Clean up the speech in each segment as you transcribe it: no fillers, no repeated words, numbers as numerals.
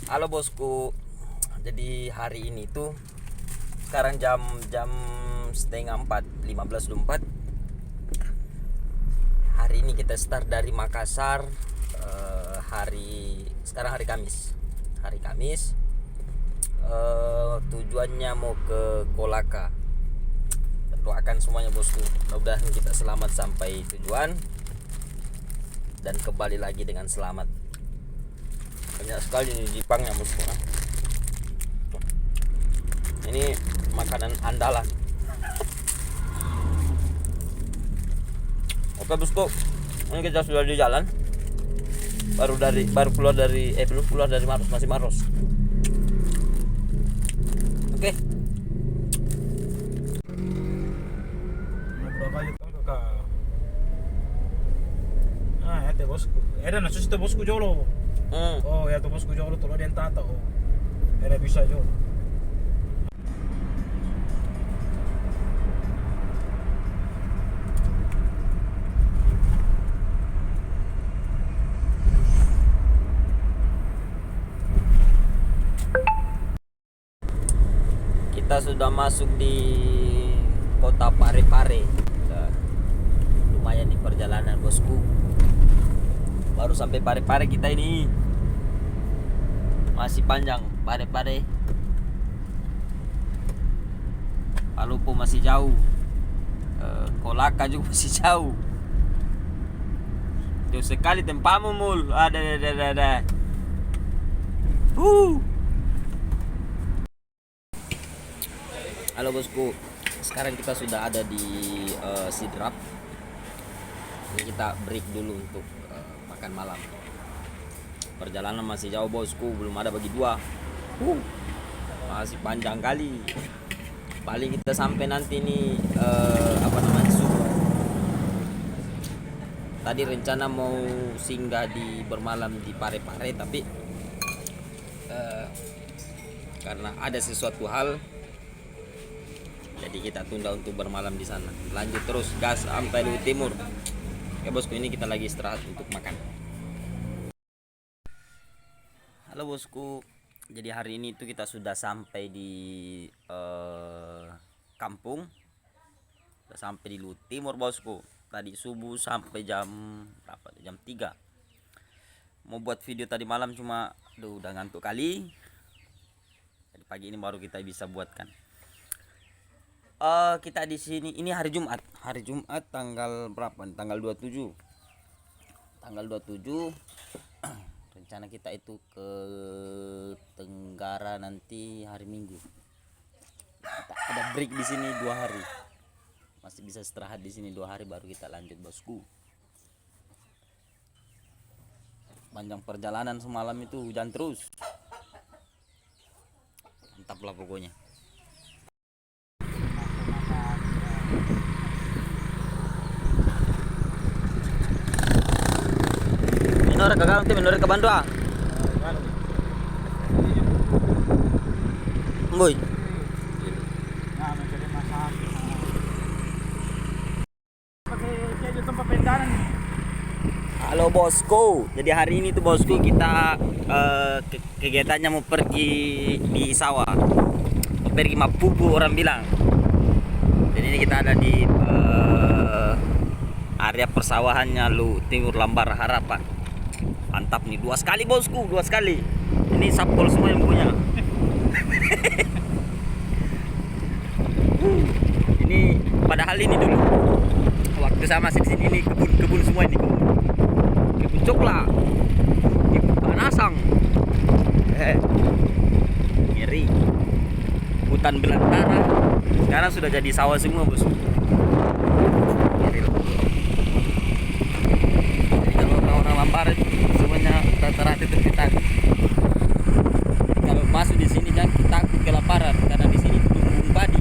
Halo bosku. Jadi hari ini tuh sekarang jam jam setengah 4, 15.04. Hari ini kita start dari Makassar. Sekarang hari Kamis. Hari Kamis. Tujuannya mau ke Kolaka. Doakan semuanya bosku. Mudah-mudahan kita selamat sampai tujuan dan kembali lagi dengan selamat. Banyak sekali nih Jepangnya bosku. Ini makanan andalan. Oke bosku, ini kita sudah di jalan. Baru keluar dari belum keluar dari Maros, masih Maros. Oke. Ah, ya bosku. Era na susi bosku jolo. Oh, ya bosku jolo tolo den tata. Oh. Era bisa jolo. Kita sudah masuk di kota Parepare. Lumayan di perjalanan bosku. Baru sampai Parepare kita ini. Masih panjang Parepare. Palupo masih jauh. Kolaka juga masih jauh. Jauh sekali tempamu mul. Ada. Halo bosku, sekarang kita sudah ada di Sidrap. Ini kita break dulu untuk makan malam. Perjalanan masih jauh bosku, belum ada bagi dua. Masih panjang kali. Paling kita sampai nanti nih subuh. Tadi rencana mau singgah bermalam di Parepare, tapi karena ada sesuatu hal, jadi kita tunda untuk bermalam di sana. Lanjut terus gas sampai Luwu Timur. Oke bosku, ini kita lagi istirahat untuk makan. Halo bosku. Jadi hari ini itu kita sudah sampai di kampung. Sudah sampai di Luwu Timur bosku. Tadi subuh sampai jam berapa? Jam 3. Mau buat video tadi malam cuma udah ngantuk kali. Jadi pagi ini baru kita bisa buatkan. Kita di sini ini hari Jumat. Hari Jumat tanggal berapa? Tanggal 27. Tanggal 27. Rencana kita itu ke Tenggara nanti hari Minggu. Kita ada break di sini 2 hari. Masih bisa istirahat di sini 2 hari baru kita lanjut bosku. Panjang perjalanan semalam itu hujan terus. Mantap lah pokoknya. Minor kakak nanti minor ke Bandung. Boy. Halo bosku. Jadi hari ini tuh bosku kita kegiatannya mau pergi di sawah. Pergi Mapupu orang bilang. Jadi ini kita ada di area persawahannya Luwu Timur Lambar Harapan. Mantap nih, 2 sekali bosku, 2 sekali. Ini sapol semua yang punya. Ini padahal ini dulu waktu saya masih di sini, ini kebun semua ini, kebun coklat, kebun panasang, ngeri, hutan belantara. Sekarang sudah jadi sawah semua bosku. Ngeri loh. Jadi kalau orang Lambar semuanya rata-rata itu kita. Kalau masuk di sini jangan kita takut kelaparan karena di sini tumbuh padi.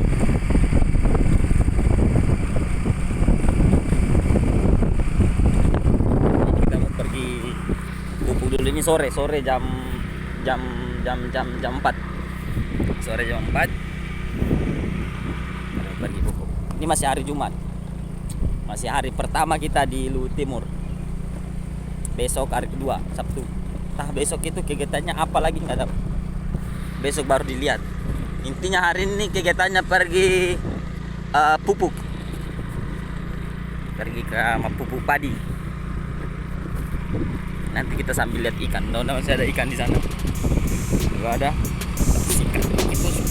Kita mau pergi pupuk dulu ini sore jam 4. Sore jam 4. Kita pergi pupuk. Ini masih hari Jumat. Masih hari pertama kita di Luwu Timur. Besok hari kedua, Sabtu. Nah besok itu kegiatannya apa lagi nggak tahu. Besok baru dilihat. Intinya hari ini kegiatannya pergi pupuk. Pergi ke pupuk padi. Nanti kita sambil lihat ikan. Mudah-mudahan masih ada ikan di sana. Enggak ada. Ikan lagi bosku.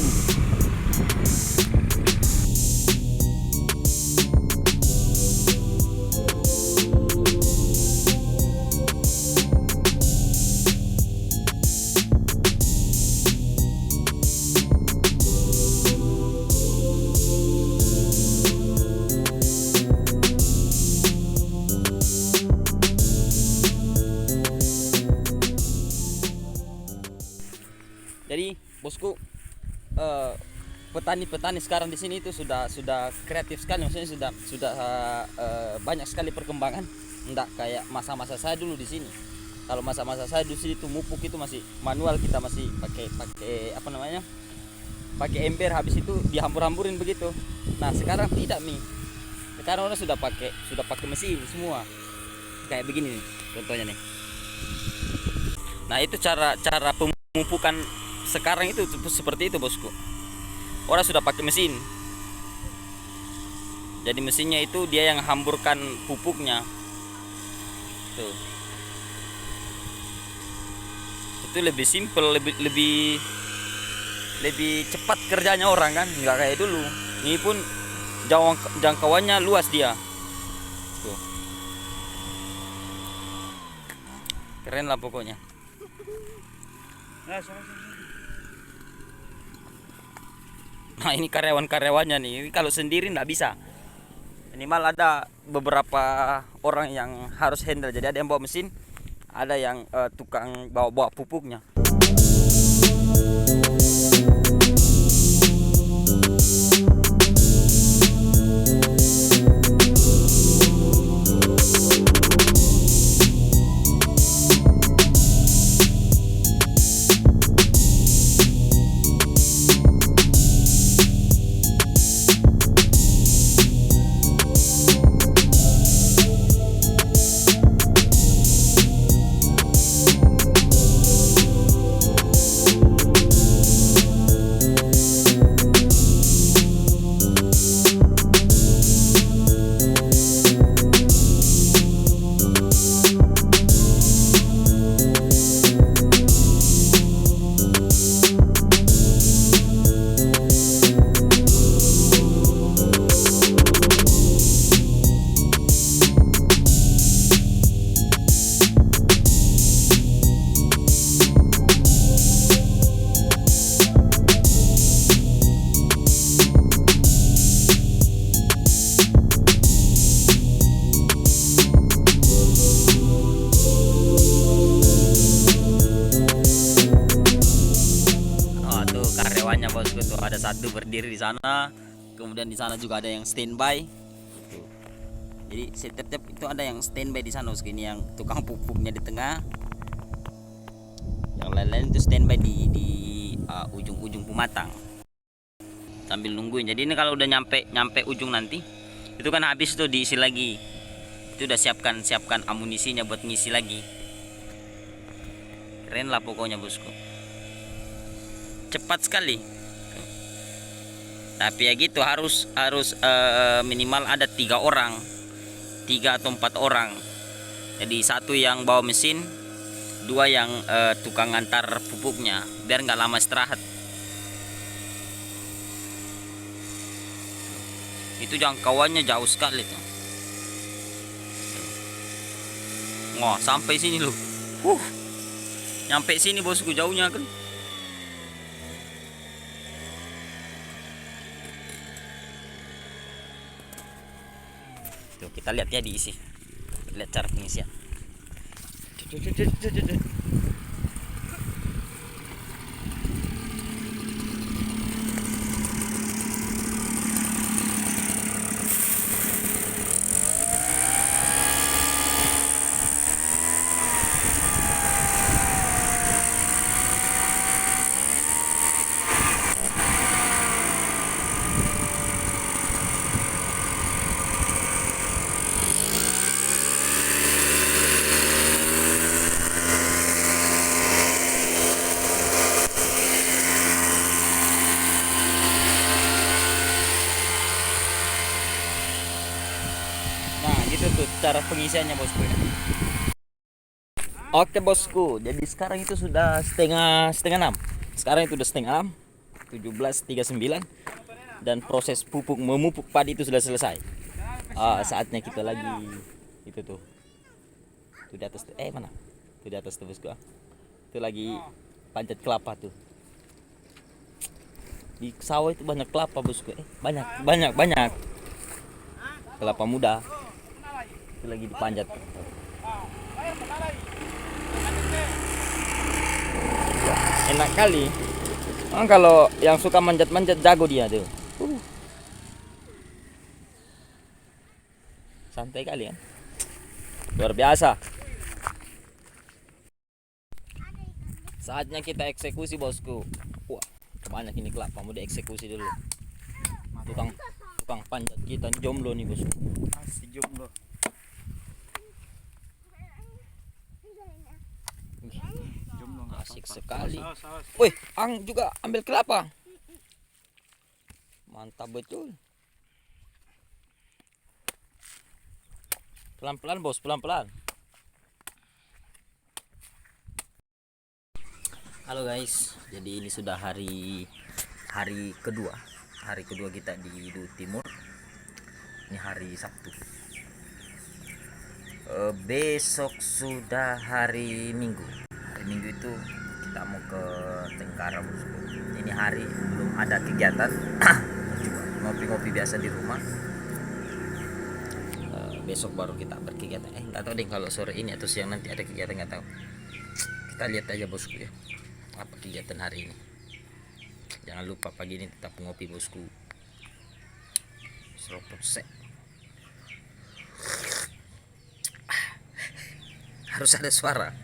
Jadi bosku, petani-petani sekarang di sini itu sudah kreatif sekali, maksudnya sudah banyak sekali perkembangan. Enggak kayak masa-masa saya dulu di sini. Kalau masa-masa saya di sini itu mupuk itu masih manual, kita masih pakai apa namanya? Pakai ember, habis itu dihambur-hamburin begitu. Nah, sekarang tidak nih. Sekarang orang sudah pakai mesin semua. Kayak begini nih, contohnya nih. Nah, itu cara pemupukan sekarang itu seperti itu bosku. Orang sudah pakai mesin. Jadi mesinnya itu dia yang hamburkan pupuknya. Tuh. Itu lebih simple, lebih cepat kerjanya orang kan, nggak kayak dulu. Ini pun jangkauannya luas dia. Tuh. Keren lah pokoknya. Nah ini karyawan-karyawannya nih. Kalau sendiri nggak bisa. Minimal ada beberapa orang yang harus handle. Jadi ada yang bawa mesin, ada yang tukang bawa pupuknya. Bosku tuh ada satu berdiri di sana, kemudian di sana juga ada yang standby. Jadi setiap itu ada yang standby di sana bosku. Ini yang tukang pupuknya di tengah, yang lain-lain itu standby di ujung-ujung pematang sambil nungguin. Jadi ini kalau udah nyampe ujung nanti itu kan habis tuh diisi lagi. Itu udah siapkan amunisinya buat ngisi lagi. Keren lah pokoknya bosku. Cepat sekali. Tapi ya gitu, harus minimal ada 3 orang, 3 atau 4 orang. Jadi satu yang bawa mesin, 2 yang tukang ngantar pupuknya, biar nggak lama istirahat. Itu jangkauannya jauh sekali tuh. Wah, sampai sini loh. Nyampe sini bosku, jauhnya kan. Tuh, kita lihat ya diisi. Lihat cara pengisian. cara pengisiannya bosku ya. Oke bosku, jadi sekarang itu sudah setengah enam. Sekarang itu sudah setengah enam, 17.39, dan proses memupuk padi itu sudah selesai. Saatnya kita lagi itu tuh di atas tuh, mana? Itu di atas tuh bosku. Itu lagi panjat kelapa tuh. Di sawah itu banyak kelapa bosku. Banyak kelapa muda. Itu lagi dipanjat. Enak kali. Kalau yang suka manjat-manjat jago dia tuh. Santai kali ya. Luar biasa. Saatnya kita eksekusi bosku. Wah, banyak ini kelapa mau dieksekusi dulu. Tukang panjat kita jomblo nih bosku. Asik jomblo. Asik sekali. Wih, Ang juga ambil kelapa. Mantap betul. Pelan-pelan bos, pelan-pelan. Halo guys, jadi ini sudah hari kedua. Hari kedua kita di Timur. Ini hari Sabtu. Besok sudah hari Minggu. Hari Minggu itu kita mau ke Tengkara bosku. Ini hari belum ada kegiatan. Ngopi-ngopi biasa di rumah. Besok baru kita berkegiatan. Nggak tahu deh kalau sore ini atau siang nanti ada kegiatan, nggak tahu. Kita lihat aja bosku ya, apa kegiatan hari ini. Jangan lupa pagi ini tetap ngopi bosku. Seropot sek. Harus ada suara.